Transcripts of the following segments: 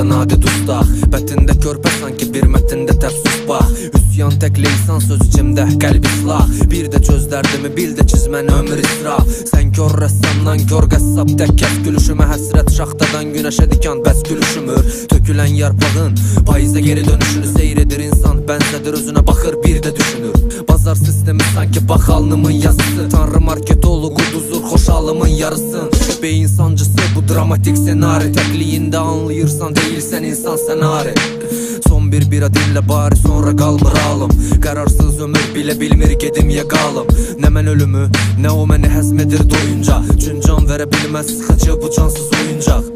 nadi dustaq. Bətində körpə sanki bir mətində təfsus bax. Üsyan tək leysan söz içimdə qəlb islah. Bir də çözlərdimi bil də çizmən ömür israf. Sən kör rəssamdan kör qəssab tək kəs gülüşümə həsrət şaxtadan günəşə dikan bəs gülüşümür. Tökülən yarpağın payıza geri dönüşünü seyr edir insan. Bənzədir özünə baxır bir də düşünür. Bazar sistemi sanki bax alnımın yazısı. Tanrı marketolu quduzur xoşalımın yarısın. Beyin sancısı bu dramatik senari. Təkliyində anlayırsan deyilsən insan senari. Son bir bira dinlə bari sonra qalmır alım. Qararsız ömür bilə bilmir gedim ya qalım. Nə mən ölümü nə o məni həzm edir doyunca. Cün can verə bilməz sıxıcı bu cansız oyuncaq.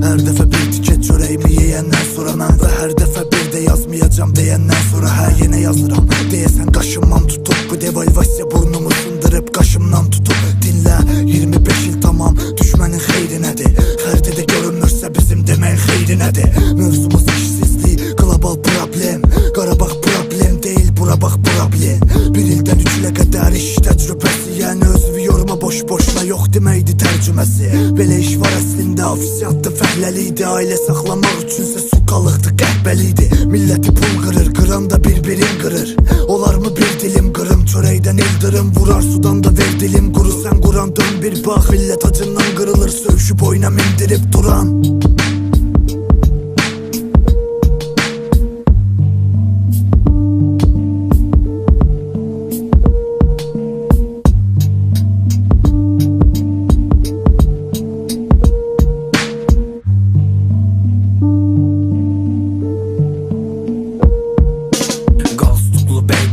Hər dəfə bir tikə çörəyimi yeyəndən sonra mən və hər dəfə bir də yazmayacam deyəndən sonra hə yenə yazıram. Deyəsən qaşımdan tutub bu devalvasiya burnumu sındırıb qaşımdan tutub. Dinlə 25 il tamam düşmənin xeyri nədir? Xəritədə görünmürsə bizim deməyin xeyri nədir? Mövzumuz işsizlik, qlobal problem. Qarabağ problem deyil bura bax problem. Bir ildən 3 ilə qədər iş təcrübəsi. Yəni özünü yorma boş boşuna yox deməkdir tərcüməsi. Belə iş var əslində ofisiatda fəhləlikdir. Ailə saxlamaq üçünsə su qalıqdı qəhbəlikdir. Milləti pul qırır qıran da bir-birin qırır. Olarmı bir dilim qırım çörəkdən ildırım vurar sudan da ver dilim quru sən quran dön bir bax millət acından qırılır söğüşü boyuna mindirib duran.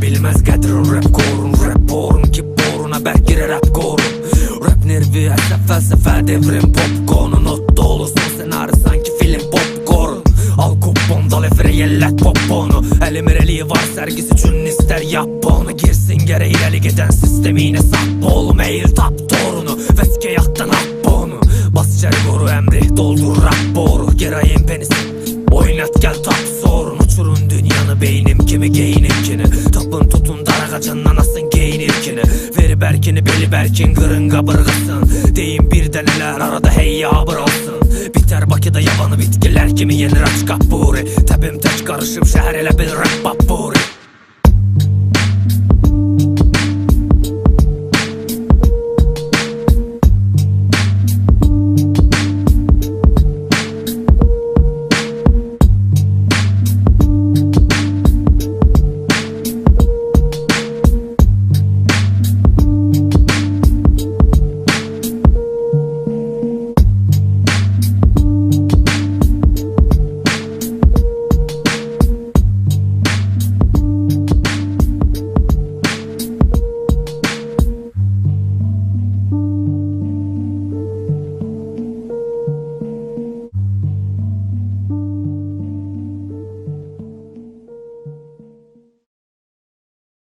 Bilməz qədrin rap korun. Rap borun ki boruna bərk girə rap korun. Rap nervi əsəb fəlsəfə devrim popcornu. Not dolu son senari sanki film popcorn. Al kupon dal efirə yellət poponu. Əlimirəliyi var sərgisi üçün istər yap onu. Girsin gərə irəli gedən sisteminə sap olum. Əyil tap torunu vəskə yaxdan hap onu. Bas içəri qoru əmri doldur rap boru. Gerayin penisin oynat gəl tap sorun. Uçurun dünyanı beynim kimi geyinimkini. Tapın tutun darağacından asın geyinirkini. Veri bərkini beli bərkin qırın qabırğasın. Deyin bir dənələr arada hey yabır olsun. Bitər Bakıda yabanı bitkilər kimi yenir aç kapuri. Təbim tək qarışıb şəhər elə bil rap baburi.